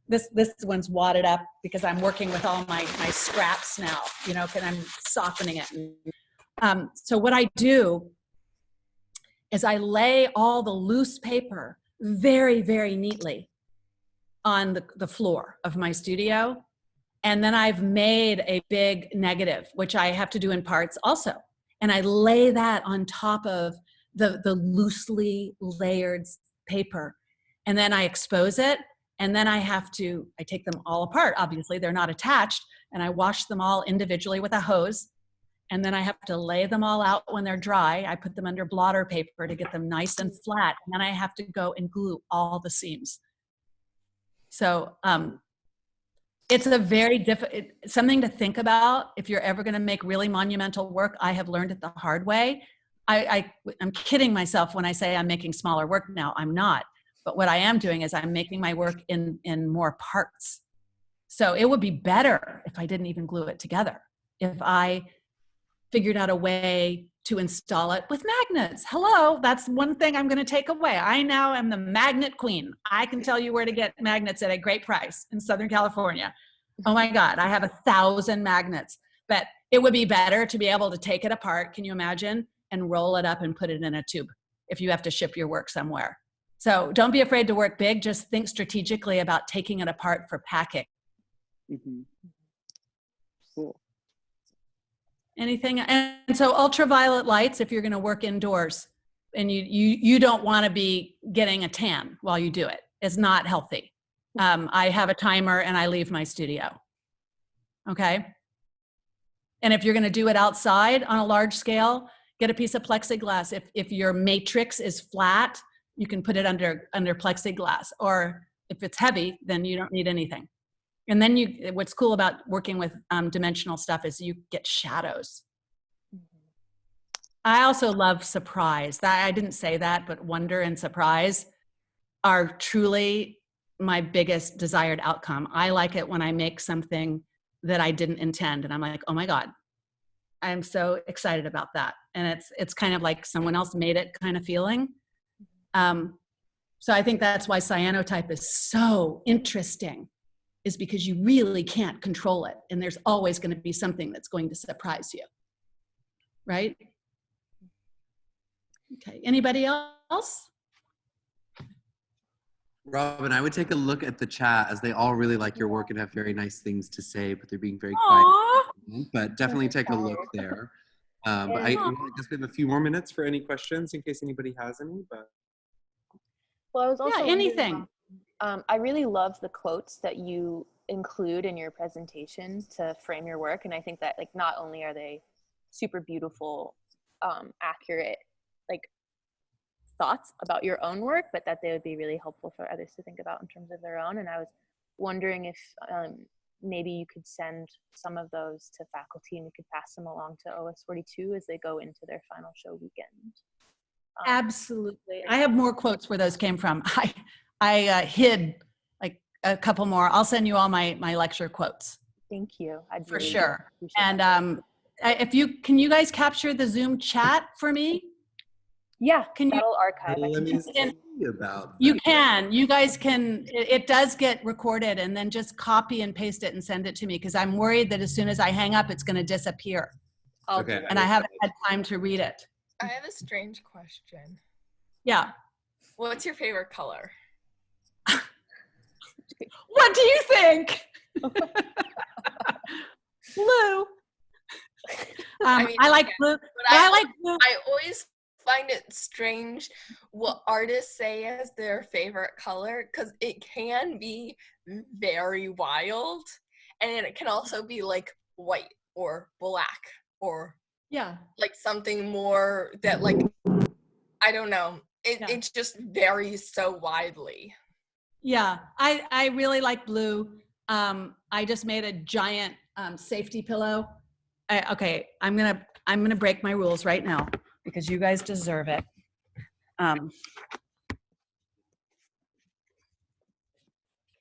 This one's wadded up because I'm working with all my scraps now, and I'm softening it. So what I do is I lay all the loose paper very, very neatly on the floor of my studio. And then I've made a big negative, which I have to do in parts also. And I lay that on top of the loosely layered paper. And then I expose it. And then I take them all apart. Obviously, they're not attached. And I wash them all individually with a hose. And then I have to lay them all out when they're dry. I put them under blotter paper to get them nice and flat. And then I have to go and glue all the seams. So it's a very something to think about if you're ever going to make really monumental work. I have learned it the hard way. I'm kidding myself when I say I'm making smaller work now. I'm not. But what I am doing is I'm making my work in more parts. So it would be better if I didn't even glue it together. If I figured out a way to install it with magnets. Hello, that's one thing I'm going to take away. I now am the magnet queen. I can tell you where to get magnets at a great price in Southern California. Oh my God, I have 1,000 magnets. But it would be better to be able to take it apart, can you imagine, and roll it up and put it in a tube if you have to ship your work somewhere. So don't be afraid to work big. Just think strategically about taking it apart for packing. Cool. Anything? And so ultraviolet lights, if you're going to work indoors and you don't want to be getting a tan while you do it, it's not healthy. I have a timer and I leave my studio. Okay. And if you're going to do it outside on a large scale, get a piece of plexiglass. If your matrix is flat, you can put it under plexiglass, or if it's heavy, then you don't need anything. And then what's cool about working with dimensional stuff is you get shadows. I also love surprise. I didn't say that, but wonder and surprise are truly my biggest desired outcome. I like it when I make something that I didn't intend and I'm like, oh my God, I'm so excited about that. And it's kind of like someone else made it kind of feeling. So I think that's why cyanotype is so interesting, is because you really can't control it. And there's always going to be something that's going to surprise you. Right? Okay, anybody else? Robin, I would take a look at the chat, as they all really like your work and have very nice things to say, but they're being very quiet. But definitely take a look there. But I guess we have a few more minutes for any questions in case anybody has any. But well, I was also anything. I really love the quotes that you include in your presentation to frame your work, and I think that like not only are they super beautiful, accurate, like thoughts about your own work, but that they would be really helpful for others to think about in terms of their own. And I was wondering if maybe you could send some of those to faculty and you could pass them along to OS 42 as they go into their final show weekend. Absolutely. I have more quotes where those came from. I hid like a couple more. I'll send you all my lecture quotes. Thank you. I'd for really sure. appreciate And that. can you guys capture the Zoom chat for me? Yeah, can you? That'll archive. Let me see about that. You can. You guys can. It does get recorded, and then just copy and paste it and send it to me because I'm worried that as soon as I hang up, it's going to disappear. Okay. And I haven't had time to read it. I have a strange question. Yeah. What's your favorite color? What do you think? Blue. I like blue. I like blue. I always find it strange what artists say as their favorite color because it can be very wild, and it can also be like white or black or like something more that like I don't know. It just varies so widely. Yeah, I really like blue. I just made a giant safety pillow. Okay, I'm gonna break my rules right now because you guys deserve it. Can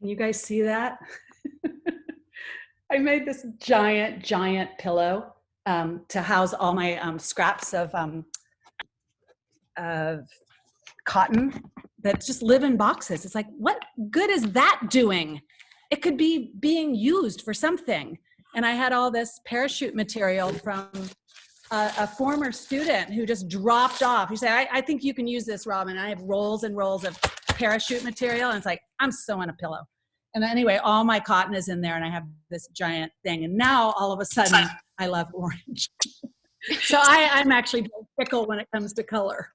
you guys see that? I made this giant pillow to house all my scraps of cotton that just live in boxes. It's like, what good is that doing? It could be being used for something. And I had all this parachute material from a former student who just dropped off. He said, I think you can use this, Robin. I have rolls and rolls of parachute material. And it's like, I'm sewing a pillow. And anyway, all my cotton is in there and I have this giant thing. And now all of a sudden I love orange. So I'm actually very fickle when it comes to color.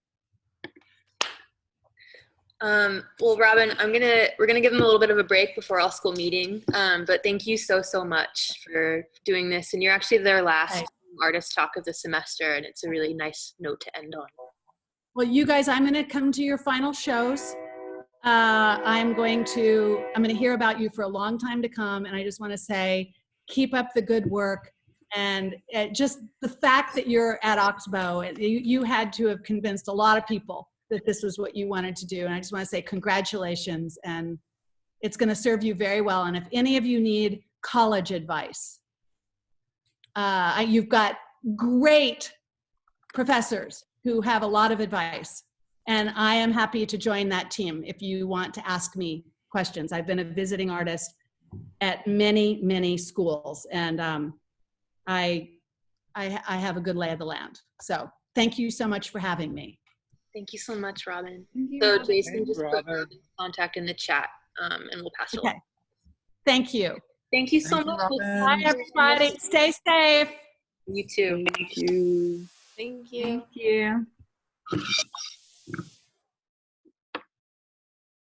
Well, Robin, we're gonna give them a little bit of a break before all school meeting. But thank you so much for doing this. And you're actually their last artist talk of the semester, and it's a really nice note to end on. Well, you guys, I'm gonna come to your final shows. I'm gonna hear about you for a long time to come, and I just want to say, keep up the good work. And just the fact that you're at Oxbow, you had to have convinced a lot of people that this was what you wanted to do. And I just want to say congratulations, and it's going to serve you very well. And if any of you need college advice, you've got great professors who have a lot of advice. And I am happy to join that team if you want to ask me questions. I've been a visiting artist at many schools, and I have a good lay of the land. So thank you so much for having me. Thank you so much, Robin. So Jason, just put Robin's contact in the chat, and we'll pass it along. Thank you. Thank you so much. Bye, everybody. Stay safe. You too. Thank you. Thank you. Thank you.